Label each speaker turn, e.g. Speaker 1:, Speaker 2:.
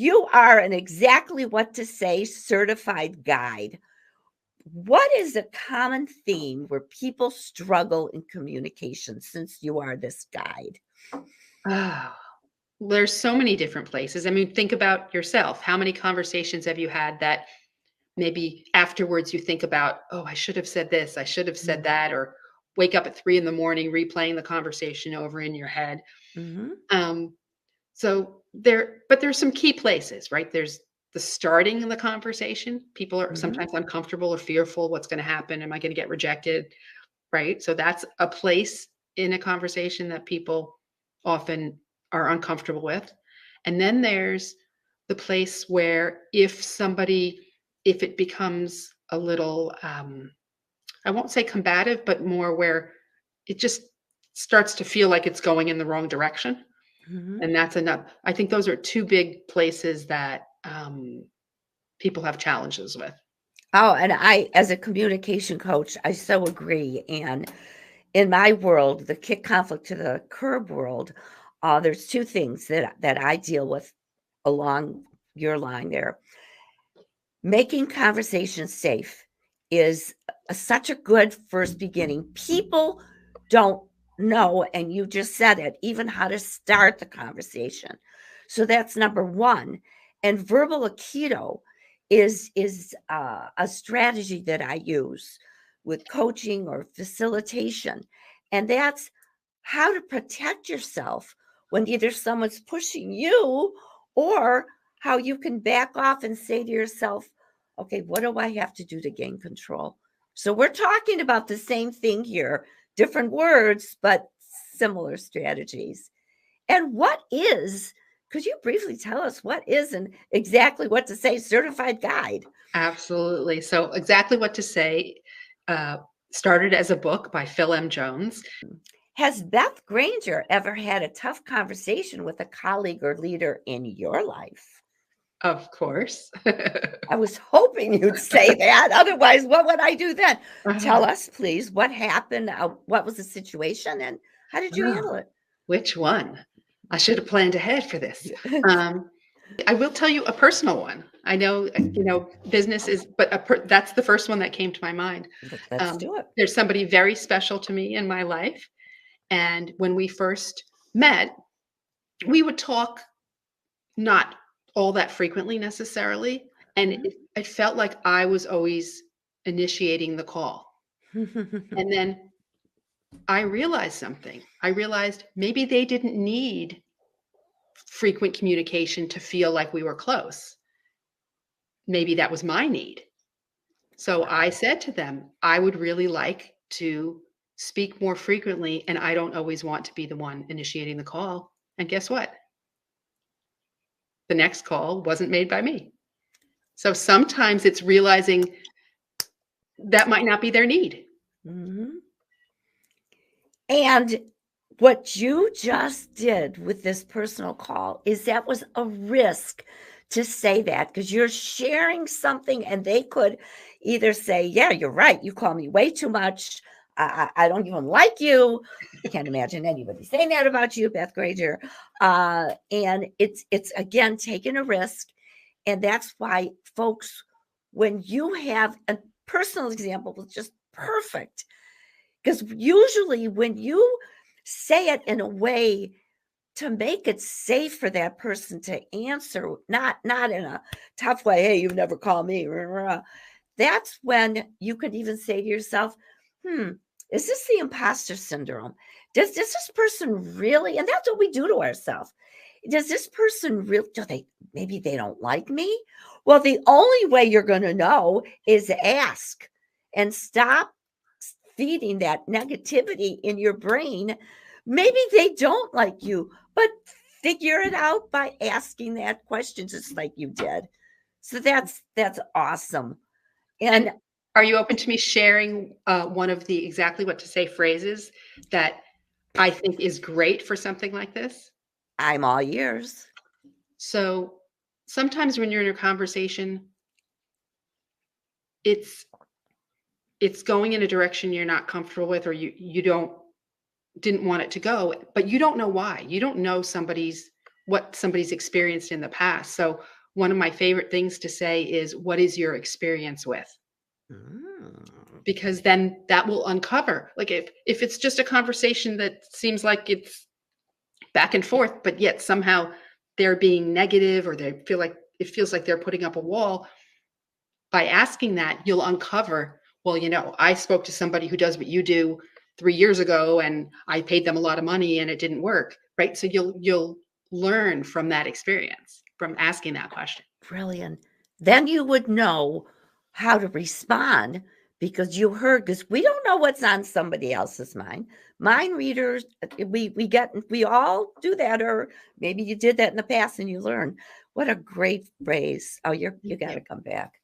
Speaker 1: You are an exactly what to say certified guide. What is a common theme where people struggle in communication since you are this guide?
Speaker 2: Oh, there's so many different places. I mean, think about yourself. How many conversations have you had that maybe afterwards you think about, oh, I should have said this, I should have said
Speaker 1: Mm.
Speaker 2: that, or wake up at 3 in the morning replaying the conversation over in your head.
Speaker 1: Mhm.
Speaker 2: Um, but there's some key places, right? There's the starting of the conversation. People are
Speaker 1: Mhm.
Speaker 2: sometimes uncomfortable or fearful. What's going to happen? Am I going to get rejected? Right. So that's a place in a conversation that people often are uncomfortable with. And then there's the place where if it becomes a little, I won't say combative, but more where it just starts to feel like it's going in the wrong direction.
Speaker 1: Mhm.
Speaker 2: And that's enough. I think those are two big places that people have challenges with.
Speaker 1: Oh, and I, as a communication coach, I so agree. And in my world, the kick conflict to the curb world, there's two things that I deal with along your line there. Making conversations safe is such a good first beginning. People don't know, and you just said it, even how to start the conversation. So that's number one. And verbal aikido is a strategy that I use with coaching or facilitation, and that's how to protect yourself when either someone's pushing you or how you can back off and say to yourself, okay, what do I have to do to gain control? So we're talking about the same thing here, different words, but similar strategies. And could you briefly tell us what is and exactly what to say certified guide?
Speaker 2: Absolutely. So, exactly what to say uh, started as a book by Phil M. Jones.
Speaker 1: Has Beth Granger ever had a tough conversation with a colleague or leader in your life?
Speaker 2: Of course.
Speaker 1: I was hoping you'd say that. Otherwise, what would I do then? Tell
Speaker 2: Ah,
Speaker 1: us, please, what happened? What was the situation and how did you handle
Speaker 2: oh,
Speaker 1: it?
Speaker 2: which one? I should have planned ahead for this. Um, I will tell you a personal one. I know, business is, but that's the first one that came to my mind.
Speaker 1: Let's do it.
Speaker 2: There's somebody very special to me in my life. And when we first met, we would talk not all that frequently necessarily. And it felt like I was always initiating the call.
Speaker 1: Mhm.
Speaker 2: And then I realized something. I realized maybe they didn't need frequent communication to feel like we were close. Maybe that was my need. So I said to them, I would really like to speak more frequently, and I don't always want to be the one initiating the call. And guess what? The next call wasn't made by me. So sometimes it's realizing that might not be their need.
Speaker 1: Mhm. And what you just did with this personal call is that was a risk to say that because you're sharing something and they could either say, yeah, you're right. You call me way too much. I don't even like you. Can't imagine anybody saying that about you, Beth Granger. And it's again taking a risk. And that's why folks, when you have a personal example was just perfect because usually when you say it in a way to make it safe for that person to answer, not in a tough way, hey, you never call me. That's when you could even say to yourself, hmm, is this the imposter syndrome? Does this person really, and that's what we do to ourselves. Does this person really, do they, maybe they don't like me? Well, the only way you're going to know is ask and stop feeding that negativity in your brain. Maybe they don't like you, but figure it out by asking that question just like you did. So that's awesome. And
Speaker 2: And are you open to me sharing one of the exactly what to say phrases that I think is great for something like this?
Speaker 1: I'm all ears.
Speaker 2: So sometimes when you're in a conversation, it's it's going in a direction you're not comfortable with, or you didn't want it to go, but you don't know why. You don't know somebody's what somebody's experienced in the past. So one of my favorite things to say is, what is your experience with? Because then that will uncover, like if it's just a conversation that seems like it's back and forth, but yet somehow they're being negative, or they feel like it feels like they're putting up a wall, by asking that, you'll uncover, well, I spoke to somebody who does what you do 3 years ago, and I paid them a lot of money and it didn't work, right? So you'll learn from that experience, from asking that question.
Speaker 1: Brilliant. Then you would know how to respond, because we don't know what's on somebody else's mind. Mind readers, we all do that, or maybe you did that in the past and you learn. What a great phrase. Oh, you got to come back.